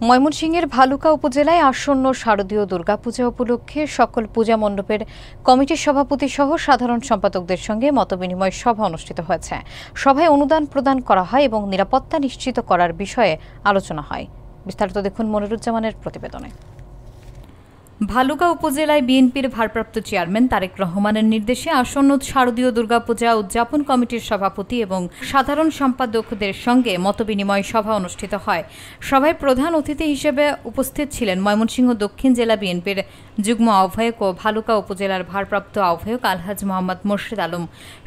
ময়মনসিংহের ভালুকা উপজেলায় আসন্ন শারদীয় দুর্গাপূজা উপলক্ষে সকল পূজা মণ্ডপের কমিটির সভাপতি সহ সাধারণ সম্পাদকদের সঙ্গে মতবিনিময় সভা অনুষ্ঠিত হয়েছে। সভায় অনুদান প্রদান করা হয় এবং নিরাপত্তা নিশ্চিত করার বিষয়ে আলোচনা হয়। বিস্তারিত দেখুন মনিরুজ্জামানের প্রতিবেদনে। ভালুকা উপজেলায় বিএনপির ভারপ্রাপ্ত চেয়ারম্যান তারেক রহমানের নির্দেশে আসন্ন শারদীয় দুর্গাপূজা উদযাপন কমিটির সভাপতি এবং সাধারণ সম্পাদকদের সঙ্গে মতবিনিময় সভা অনুষ্ঠিত হয়। সভায় প্রধান অতিথি হিসেবে উপস্থিত ছিলেন ময়মনসিংহ দক্ষিণ জেলা বিএনপির যুগ্ম আহ্বায়ক ও ভালুকা উপজেলার ভারপ্রাপ্ত আহ্বায়ক আলহাজ মোহাম্মদ মোর্শেদ আলম।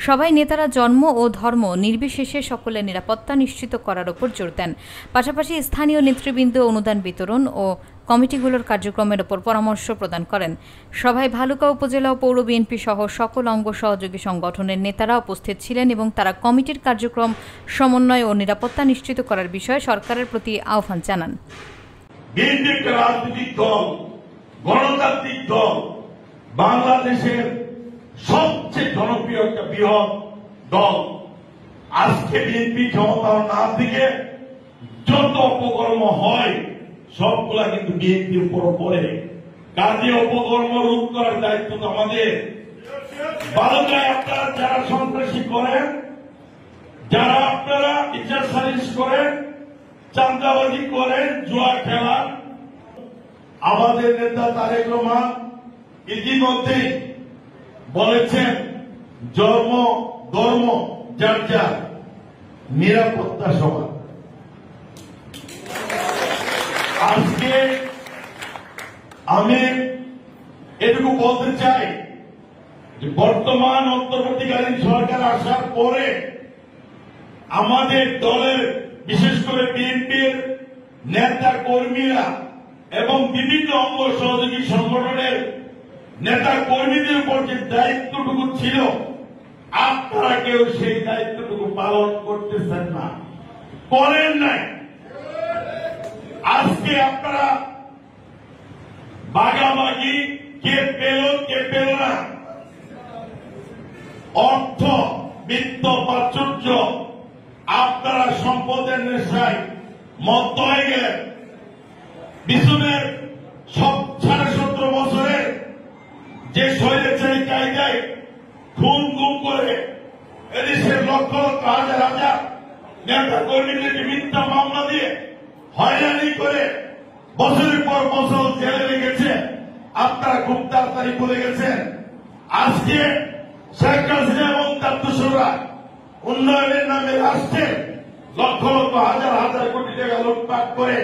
সভায় নেতারা জন্ম ও ধর্ম নির্বিশেষে সকলের নিরাপত্তা নিশ্চিত করার উপর জোর দেন। পাশাপাশি স্থানীয় নেতৃবৃন্দ অনুদান বিতরণ ও কমিটিগুলোর কার্যক্রমের উপর পরামর্শ প্রদান করেন। সভায় ভালুকা উপজেলা ও পৌর বিএনপি সহ সকল অঙ্গ সহযোগী সংগঠনের নেতারা উপস্থিত ছিলেন এবং তারা কমিটির কার্যক্রম সমন্বয় ও নিরাপত্তা নিশ্চিত করার বিষয়ে সরকারের প্রতি আহ্বান জানান। বিএনপি একটা রাজনৈতিক দল, গণতান্ত্রিক দল, বাংলাদেশের সবচেয়ে জনপ্রিয় একটা বৃহৎ দল। আজকে বিএনপি ক্ষমতা না থেকে যত অপকর্ম হয় সবগুলা কিন্তু বিএনপির উপর পড়ে। কাজে অপকর্ম রোধ করার দায়িত্ব তো আমাদের। বালুকায় আপনারা যারা সন্ত্রাসী করেন, যারা আপনারা বিচার সালিশ করেন, চাঁদাবাজি করেন, জুয়া খেলান, আমাদের নেতা তারেক রহমান ইতিমধ্যেই বলেছেন জন্ম ধর্ম যার যার, নিরাপত্তা সভা। আজকে আমি এটুকু বলতে চাই যে বর্তমান অন্তর্বর্তীকালীন সরকার আসার পরে আমাদের দলের বিশেষ করে বিএনপির নেতা কর্মীরা এবং বিভিন্ন অঙ্গ সহযোগী সংগঠনের নেতা কর্মীদের উপর যে দায়িত্বটুকু ছিল আপনারা কেউ সেই দায়িত্বটুকু পালন করতেছেন না, করেন নাই। আজকে আপনারা ভাগাভাগি কে পেল কে পেল না, অর্থ বিত্ত প্রাচুর্য, আপনারা সম্পদের নেশায় মত্ত হয়ে গেলেন। পিছনের সব 17.5 বছরের যে স্বৈরাচারী কায়দায় খুন গুম করে এদেশের লক্ষ লক্ষ হাজার হাজার নেতা কর্মীদেরকে মিথ্যা মামলা দিয়ে হয়রানি করে বছরের পর বছর জেলে রেখেছে, আপনারা খুব তাড়াতাড়ি ভুলে গেছেন। আজকে শেখ হাসিনা এবং তার দোসররা উন্নয়নের নামে রাষ্ট্রের লক্ষ লক্ষ হাজার হাজার কোটি টাকা লুটপাট করে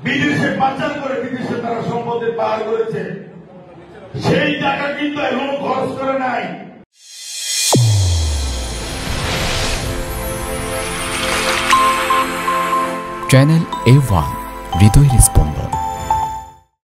বিদেশে পাচার করে বিদেশে তারা সম্পদের পাহাড় করেছে। সেই টাকা কিন্তু এখনো খরচ করে নাই। চ্যানেল A1 হৃদয়ের স্পন্দন।